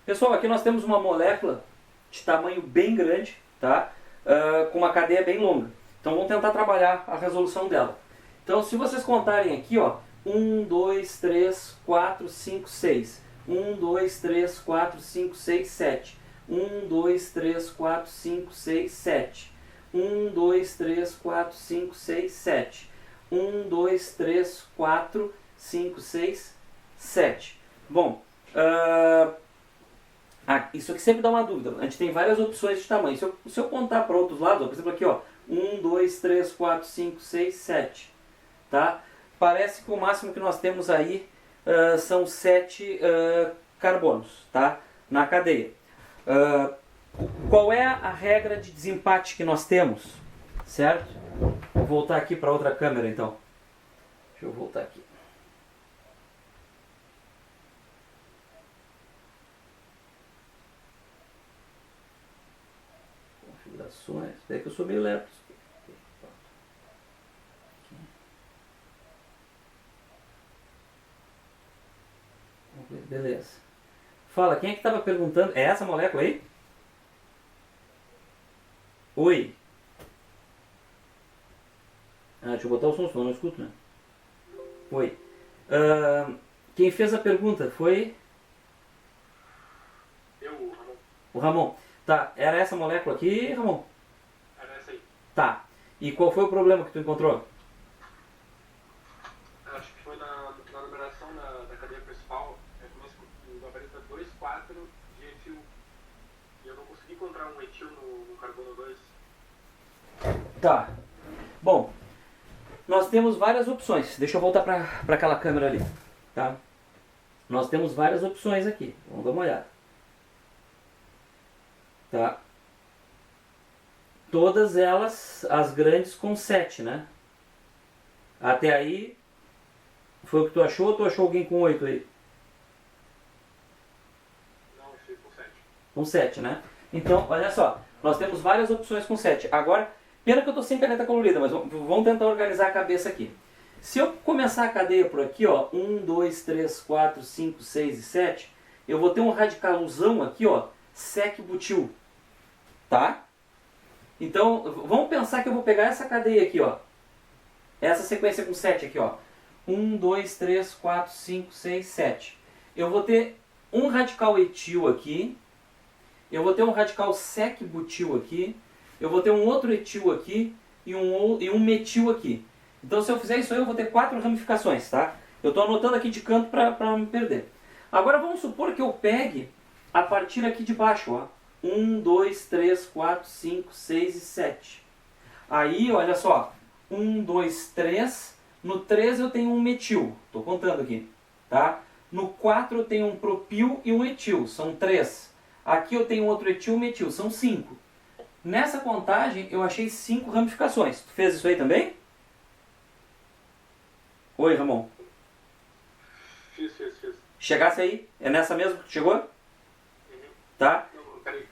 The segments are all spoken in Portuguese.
Pessoal, aqui nós temos uma molécula de tamanho bem grande, tá? Com uma cadeia bem longa. Então vamos tentar trabalhar a resolução dela. Então se vocês contarem aqui, ó, 1, 2, 3, 4, 5, 6. 1, 2, 3, 4, 5, 6, 7. 1, 2, 3, 4, 5, 6, 7. 1, 2, 3, 4, 5, 6, 7. 1, 2, 3, 4, 5, 6, 7. Bom, isso aqui sempre dá uma dúvida. A gente tem várias opções de tamanho. Se eu contar para outros lados, ó, por exemplo aqui, ó, 1, 2, 3, 4, 5, 6, 7. Tá? Parece que o máximo que nós temos aí são 7 carbonos, tá? Na cadeia. Qual é a regra de desempate que nós temos? Certo? Vou voltar aqui para outra câmera então. Deixa eu voltar aqui. Configurações. Daí que eu sou meio lerdo. Beleza. Fala, quem é que estava perguntando? É essa molécula aí? Oi. Deixa eu botar o som, senão eu não escuto, né? Oi. Quem fez a pergunta foi? Eu, o Ramon. O Ramon. Tá, era essa molécula aqui, Ramon? Era essa aí. Tá. E qual foi o problema que tu encontrou? Acho que foi na numeração da cadeia principal. No aparelho 2, 4 de etil. E eu não consegui encontrar um etil no carbono 2. Tá. Bom, nós temos várias opções. Deixa eu voltar para aquela câmera ali. Tá? Nós temos várias opções aqui. Vamos dar uma olhada. Tá? Todas elas, as grandes, com 7, né? Até aí, foi o que tu achou ou tu achou alguém com 8 aí? Não, achei com 7. Com 7, né? Então, olha só, nós temos várias opções com 7. Agora, pena que eu estou sem caneta colorida, mas vamos tentar organizar a cabeça aqui. Se eu começar a cadeia por aqui, ó, 1, 2, 3, 4, 5, 6 e 7, eu vou ter um radicalzão aqui, ó, sec-butil. Tá? Então, vamos pensar que eu vou pegar essa cadeia aqui, ó. Essa sequência com 7 aqui, ó. 1, 2, 3, 4, 5, 6, 7. Eu vou ter um radical etil aqui. Eu vou ter um radical sec-butil aqui. Eu vou ter um outro etil aqui e um metil aqui. Então, se eu fizer isso aí, eu vou ter 4 ramificações, tá? Eu estou anotando aqui de canto para não me perder. Agora, vamos supor que eu pegue a partir aqui de baixo, ó. 1, 2, 3, 4, 5, 6 e 7. Aí, olha só. 1, 2, 3. No 3 eu tenho um metil. Estou contando aqui. Tá? No 4 eu tenho um propil e um etil. São 3. Aqui eu tenho outro etil e metil. São 5. Nessa contagem eu achei 5 ramificações. Tu fez isso aí também? Oi, Ramon. Fiz. Chegasse aí? É nessa mesmo que tu chegou? Uhum. Tá? Não, peraí.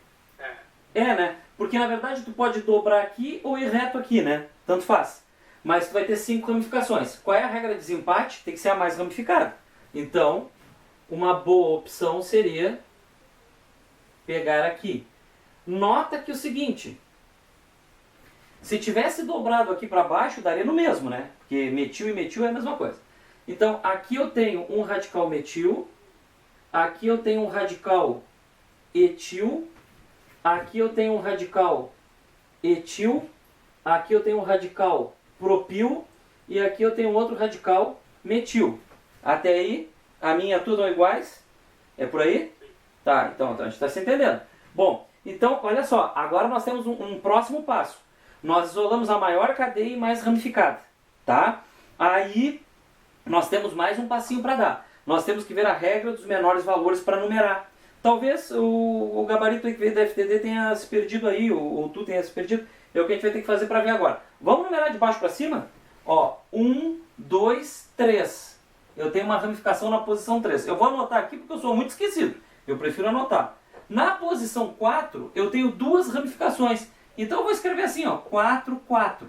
Né? Porque na verdade tu pode dobrar aqui ou ir reto aqui, né? Tanto faz. Mas tu vai ter 5 ramificações. Qual é a regra de desempate? Tem que ser a mais ramificada. Então, uma boa opção seria pegar aqui. Nota que o seguinte, se tivesse dobrado aqui para baixo, daria no mesmo, né? Porque metil e metil é a mesma coisa. Então, aqui eu tenho um radical metil, aqui eu tenho um radical etil, aqui eu tenho um radical etil, aqui eu tenho um radical propil e aqui eu tenho outro radical metil. Até aí, a minha tudo são iguais? É por aí? Tá, então a gente está se entendendo. Bom, então, olha só, agora nós temos um próximo passo. Nós isolamos a maior cadeia e mais ramificada, tá? Aí, nós temos mais um passinho para dar. Nós temos que ver a regra dos menores valores para numerar. Talvez o gabarito que veio da FTD tenha se perdido aí, ou tu tenha se perdido. É o que a gente vai ter que fazer para ver agora. Vamos numerar de baixo para cima? Ó, 1, 2, 3. Eu tenho uma ramificação na posição 3. Eu vou anotar aqui porque eu sou muito esquecido. Eu prefiro anotar. Na posição 4, eu tenho 2 ramificações. Então eu vou escrever assim, ó, 4, 4.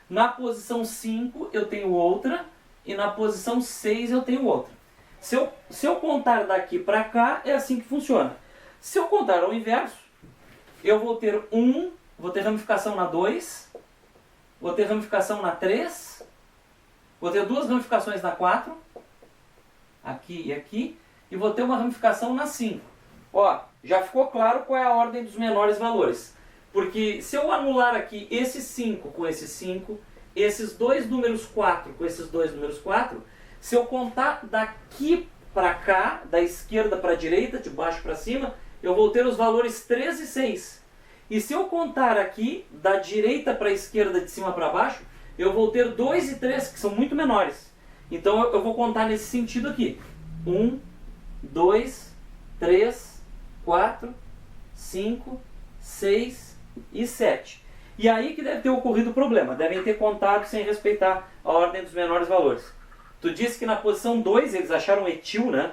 Na posição 5, eu tenho outra. E na posição 6, eu tenho outra. Se eu contar daqui para cá, é assim que funciona. Se eu contar ao inverso, eu vou ter 1, vou ter ramificação na 2, vou ter ramificação na 3, vou ter 2 ramificações na 4, aqui e aqui, e vou ter uma ramificação na 5. Ó, já ficou claro qual é a ordem dos menores valores. Porque se eu anular aqui esse 5 com esse 5, esses dois números 4 com esses dois números 4, se eu contar daqui para cá, da esquerda para a direita, de baixo para cima, eu vou ter os valores 3 e 6. E se eu contar aqui, da direita para a esquerda, de cima para baixo, eu vou ter 2 e 3, que são muito menores. Então eu vou contar nesse sentido aqui. 1, 2, 3, 4, 5, 6 e 7. E aí que deve ter ocorrido o problema. Devem ter contado sem respeitar a ordem dos menores valores. Tu disse que na posição 2 eles acharam etil, né?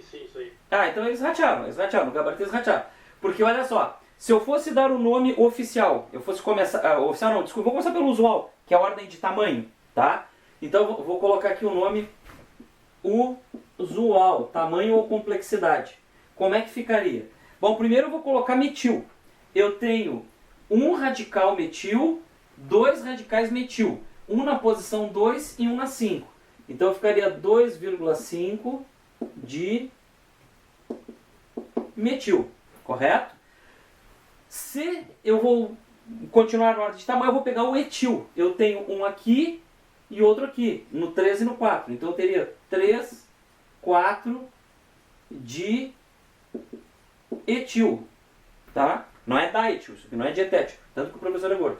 Sim, isso aí. Ah, então eles ratearam, no gabarito eles ratearam. Porque olha só, se eu fosse dar o nome oficial, eu fosse começar... oficial não, desculpa, vou começar pelo usual, que é a ordem de tamanho, tá? Então eu vou colocar aqui o nome usual, tamanho ou complexidade. Como é que ficaria? Bom, primeiro eu vou colocar metil. Eu tenho um radical metil, 2 radicais metil. Um na posição 2 e um na 5. Então ficaria 2,5 de metil, correto? Se eu vou continuar na ordem de tamanho, eu vou pegar o etil. Eu tenho um aqui e outro aqui, no 3 e no 4. Então eu teria 3, 4 de etil, tá? Não é daetil, isso aqui não é dietético, tanto que o professor é gordo,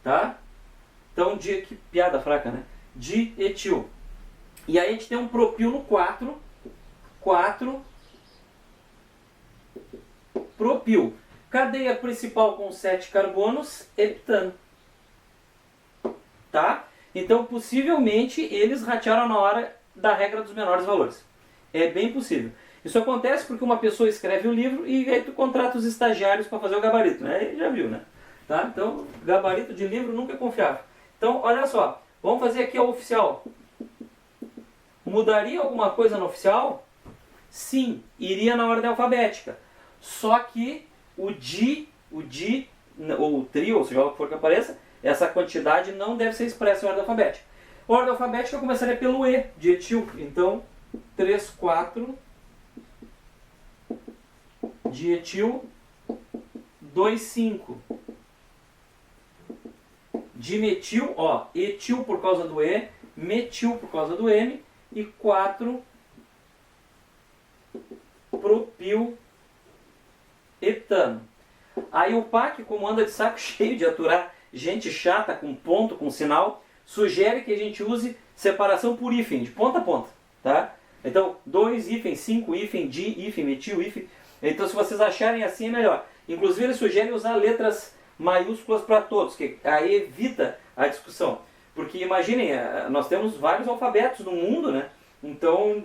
tá? Então, que piada fraca, né? Dietil. E aí a gente tem um propil no 4, 4 propil. Cadeia principal com 7 carbonos, heptano. Tá? Então, possivelmente, eles ratearam na hora da regra dos menores valores. É bem possível. Isso acontece porque uma pessoa escreve o livro e aí tu contrata os estagiários para fazer o gabarito, né? Já viu, né? Tá? Então, gabarito de livro nunca é confiável. Então, olha só. Vamos fazer aqui a oficial. Mudaria alguma coisa no oficial? Sim, iria na ordem alfabética. Só que o di, ou o tri, ou seja, o que for que apareça, essa quantidade não deve ser expressa em ordem alfabética. A ordem alfabética eu começaria pelo E, de etil. Então, 3, 4 de etil, 2, 5 de metil, ó, etil por causa do E, metil por causa do M, e 4 propil etano. Aí o PAC, como anda de saco cheio de aturar gente chata com ponto, com sinal, sugere que a gente use separação por hífen, de ponta a ponta, tá? Então, 2 hífen, 5 hífen, di hífen, metil hífen. Então, se vocês acharem assim, é melhor. Inclusive, ele sugere usar letras maiúsculas para todos, que aí evita a discussão. Porque imaginem, nós temos vários alfabetos no mundo, né? Então,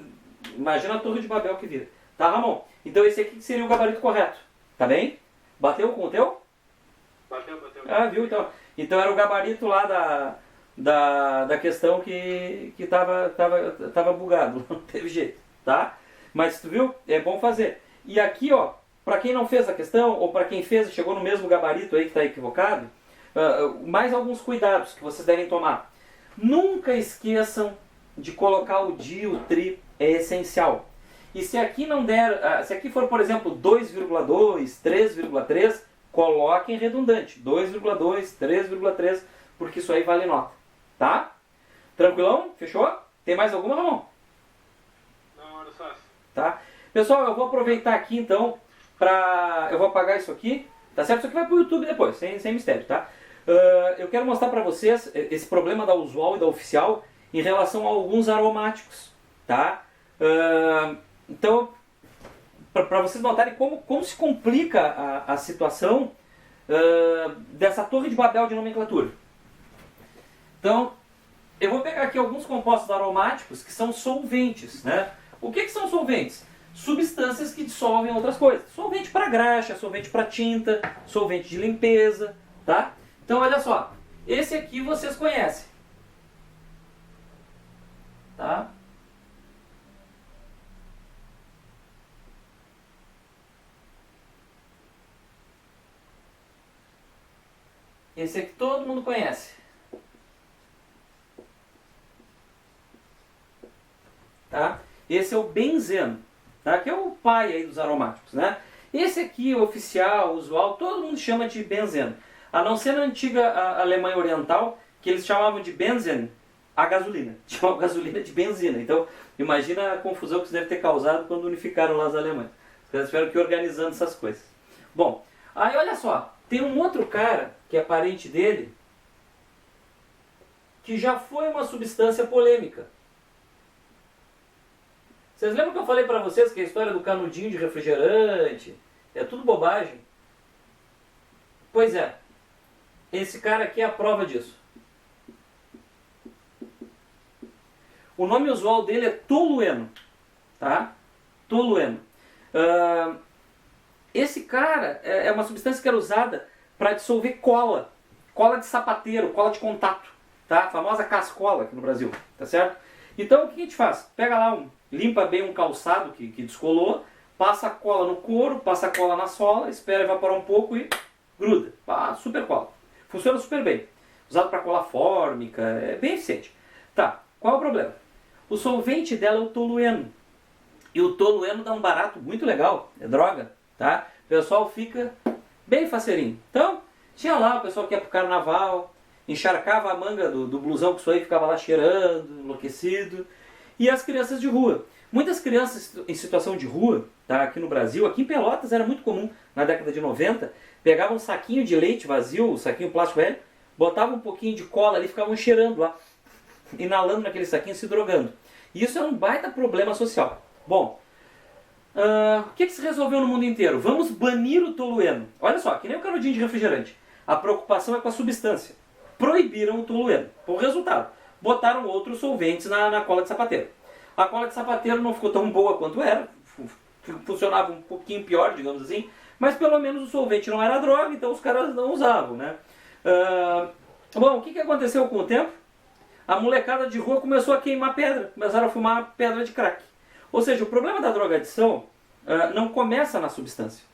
imagina a Torre de Babel que vira. Tá, Ramon? Então esse aqui seria o gabarito correto. Tá bem? Bateu com o teu? Bateu. Ah, viu? Então era o gabarito lá da questão que tava bugado. Não teve jeito, tá? Mas tu viu? É bom fazer. E aqui, ó, para quem não fez a questão, ou para quem fez e chegou no mesmo gabarito aí que está equivocado, mais alguns cuidados que vocês devem tomar. Nunca esqueçam de colocar o di, o tri, é essencial. E se aqui não der, se aqui for, por exemplo, 2,2, 3,3, coloquem redundante. 2,2, 3,3, porque isso aí vale nota. Tá? Tranquilão? Fechou? Tem mais alguma, Ramon? Não, era só. Tá? Pessoal, eu vou aproveitar aqui então eu vou apagar isso aqui, tá certo? Isso aqui vai pro YouTube depois, sem mistério, tá? Eu quero mostrar para vocês esse problema da usual e da oficial em relação a alguns aromáticos, tá? Então, para vocês notarem como se complica a situação dessa torre de Babel de nomenclatura. Então, eu vou pegar aqui alguns compostos aromáticos que são solventes, né? O que são solventes? Substâncias que dissolvem outras coisas. Solvente para graxa, solvente para tinta, solvente de limpeza, tá? Então, olha só. Esse aqui vocês conhecem. Tá? Esse aqui todo mundo conhece. Tá? Esse é o benzeno, tá? Que é o pai aí dos aromáticos, né? Esse aqui, o oficial, o usual, todo mundo chama de benzeno. A não ser na antiga Alemanha Oriental, que eles chamavam de Benzen a gasolina. Chamavam gasolina de benzina. Então, imagina a confusão que isso deve ter causado quando unificaram lá os alemães. Os caras tiveram que ir organizando essas coisas. Bom, aí olha só. Tem um outro cara, que é parente dele, que já foi uma substância polêmica. Vocês lembram que eu falei para vocês que a história do canudinho de refrigerante é tudo bobagem? Pois é. Esse cara aqui é a prova disso. O nome usual dele é tolueno. Tá? Tolueno. Esse cara é uma substância que era usada para dissolver cola. Cola de sapateiro, cola de contato. Tá? A famosa cascola aqui no Brasil. Tá certo? Então o que a gente faz? Pega lá, limpa bem um calçado que descolou, passa a cola no couro, passa a cola na sola, espera evaporar um pouco e gruda. Super cola. Funciona super bem. Usado para cola fórmica, é bem eficiente. Tá, qual é o problema? O solvente dela é o tolueno. E o tolueno dá um barato muito legal, é droga, tá? O pessoal fica bem faceirinho. Então, tinha lá o pessoal que ia pro carnaval, encharcava a manga do blusão com isso aí, ficava lá cheirando, enlouquecido. E as crianças de rua. Muitas crianças em situação de rua, tá, aqui no Brasil, aqui em Pelotas era muito comum, na década de 90, pegavam um saquinho de leite vazio, um saquinho plástico velho, botavam um pouquinho de cola ali e ficavam cheirando lá, inalando naquele saquinho, se drogando. E isso era um baita problema social. Bom, o que se resolveu no mundo inteiro? Vamos banir o tolueno. Olha só, que nem o canudinho de refrigerante. A preocupação é com a substância. Proibiram o tolueno. Por resultado, botaram outros solventes na cola de sapateiro. A cola de sapateiro não ficou tão boa quanto era, funcionava um pouquinho pior, digamos assim, mas pelo menos o solvente não era droga, então os caras não usavam, né? Bom, o que aconteceu com o tempo? A molecada de rua começou a queimar pedra, começaram a fumar pedra de crack. Ou seja, o problema da drogadição não começa na substância.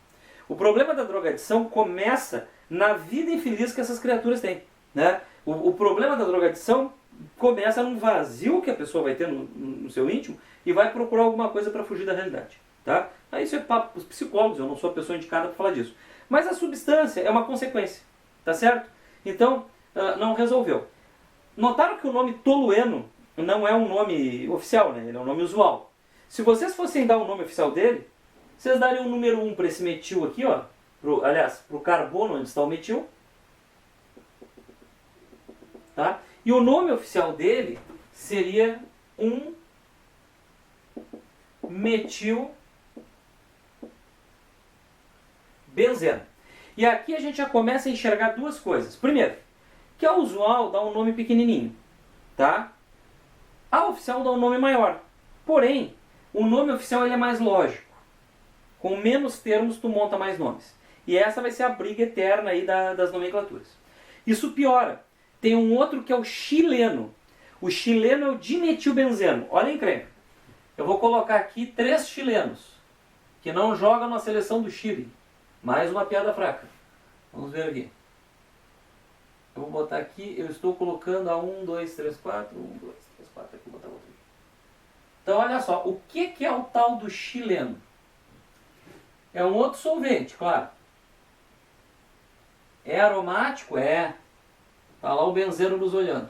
O problema da drogadição começa na vida infeliz que essas criaturas têm, né? O problema da drogadição começa num vazio que a pessoa vai ter no seu íntimo e vai procurar alguma coisa para fugir da realidade. Tá? Isso é papo dos psicólogos, eu não sou a pessoa indicada para falar disso. Mas a substância é uma consequência, tá certo? Então, não resolveu. Notaram que o nome tolueno não é um nome oficial, né? Ele é um nome usual. Se vocês fossem dar o nome oficial dele, vocês dariam o número 1 para esse metil aqui, ó. Aliás, para o carbono onde está o metil. Tá? E o nome oficial dele seria um metil benzeno. E aqui a gente já começa a enxergar duas coisas. Primeiro, que a usual dá um nome pequenininho, tá? A oficial dá um nome maior. Porém, o nome oficial ele é mais lógico. Com menos termos tu monta mais nomes. E essa vai ser a briga eterna aí das nomenclaturas. Isso piora. Tem um outro que é o chileno. O chileno é o dimetilbenzeno. Olha a encrenca. Eu vou colocar aqui 3 chilenos que não jogam na seleção do Chile. Mais uma piada fraca. Vamos ver aqui. Eu vou botar aqui, eu estou colocando a 1, 2, 3, 4. 1, 2, 3, 4. Aqui, vou botar outro aqui. Então olha só, o que é o tal do chileno? É um outro solvente, claro. É aromático? É. Está lá o benzeno nos olhando.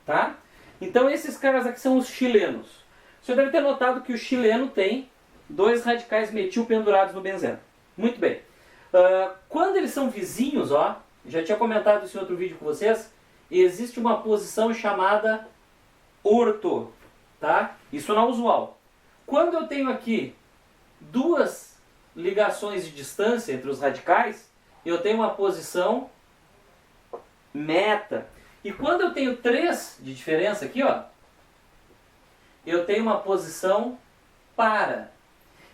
Tá? Então esses caras aqui são os chilenos. Você deve ter notado que o chileno tem 2 radicais metil pendurados no benzeno. Muito bem. Quando eles são vizinhos, ó, já tinha comentado isso em outro vídeo com vocês, existe uma posição chamada orto. Tá? Isso não é usual. Quando eu tenho aqui 2 ligações de distância entre os radicais, eu tenho uma posição meta. E quando eu tenho 3 de diferença aqui, ó, eu tenho uma posição para.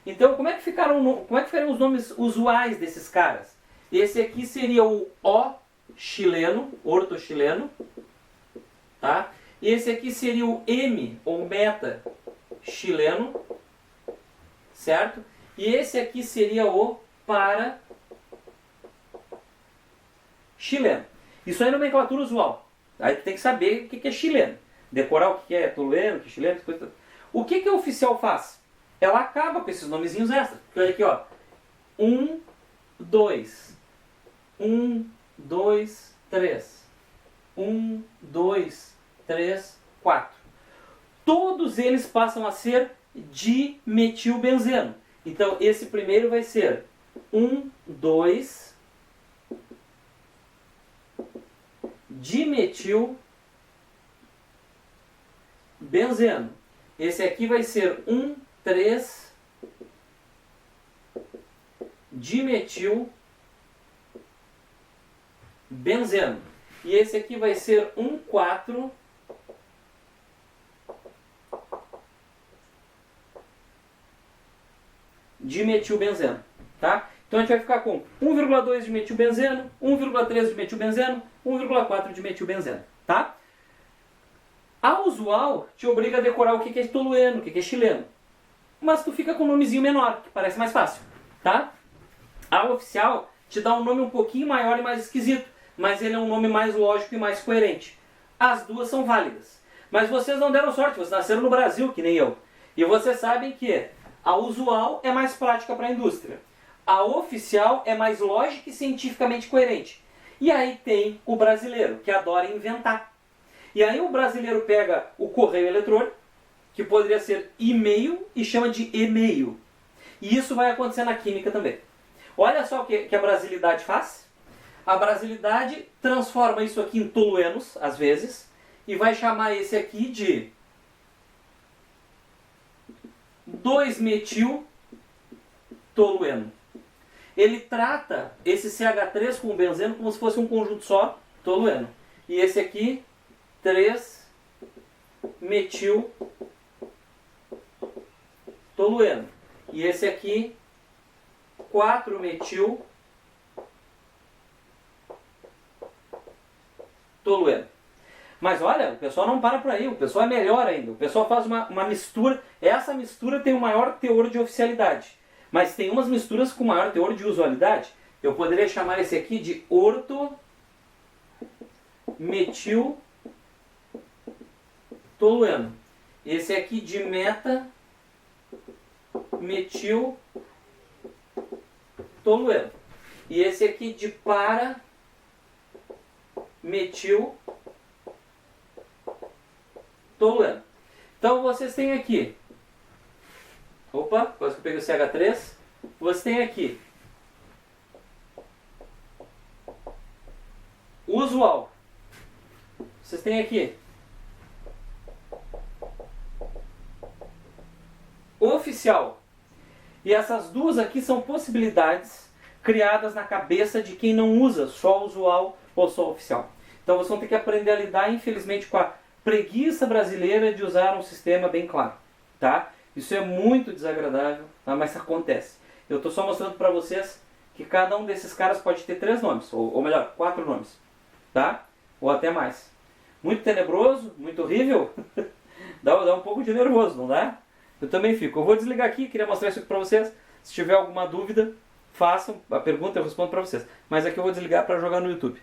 Então, como é que ficariam os nomes usuais desses caras? Esse aqui seria o O chileno, ortochileno, tá? E esse aqui seria o M, ou meta chileno, certo? E esse aqui seria o para chileno. Isso aí é nomenclatura usual. Aí tu tem que saber o que é chileno. Decorar o que é tolueno, o que é chileno, coisa. O que a oficial faz? Ela acaba com esses nomezinhos extras. Olha aqui, ó. 1, 2. 1, 2, 3. 1, 2, 3, 4. Todos eles passam a ser dimetilbenzeno. Então, esse primeiro vai ser 1, 2, dimetilbenzeno. Esse aqui vai ser 1, 3, dimetilbenzeno. E esse aqui vai ser 1, 4, dimetilbenzeno, tá? Então a gente vai ficar com 1,2 dimetilbenzeno, 1,3 dimetilbenzeno, 1,4 dimetilbenzeno, tá? A usual te obriga a decorar o que é tolueno, o que é chileno. Mas tu fica com um nomezinho menor, que parece mais fácil, tá? A oficial te dá um nome um pouquinho maior e mais esquisito, mas ele é um nome mais lógico e mais coerente. As duas são válidas. Mas vocês não deram sorte, vocês nasceram no Brasil, que nem eu. E vocês sabem que a usual é mais prática para a indústria. A oficial é mais lógica e cientificamente coerente. E aí tem o brasileiro, que adora inventar. E aí o brasileiro pega o correio eletrônico, que poderia ser e-mail, e chama de e-mail. E isso vai acontecer na química também. Olha só o que a brasilidade faz. A brasilidade transforma isso aqui em toluenos, às vezes, e vai chamar esse aqui de 2-metil-tolueno. Ele trata esse CH3 com o benzeno como se fosse um conjunto só, tolueno. E esse aqui, 3-metil-tolueno. E esse aqui, 4-metil-tolueno. Mas olha, o pessoal não para por aí, o pessoal é melhor ainda. O pessoal faz uma mistura. Essa mistura tem o maior teor de oficialidade. Mas tem umas misturas com maior teor de usualidade. Eu poderia chamar esse aqui de orto-metil-tolueno. Esse aqui de meta-metil-tolueno. E esse aqui de para-metil-tolueno. Então vocês têm aqui. Opa, quase que eu peguei o CH3. Você tem aqui usual. Vocês têm aqui oficial. E essas duas aqui são possibilidades criadas na cabeça de quem não usa só usual ou só oficial. Então vocês vão ter que aprender a lidar, infelizmente, com a preguiça brasileira de usar um sistema bem claro, tá? Isso é muito desagradável, tá? Mas acontece. Eu estou só mostrando para vocês que cada um desses caras pode ter 3 nomes, ou melhor, 4 nomes, tá? Ou até mais. Muito tenebroso, muito horrível, dá um pouco de nervoso, não dá? Eu também fico. Eu vou desligar aqui, queria mostrar isso aqui para vocês. Se tiver alguma dúvida, façam a pergunta, eu respondo para vocês. Mas aqui eu vou desligar para jogar no YouTube.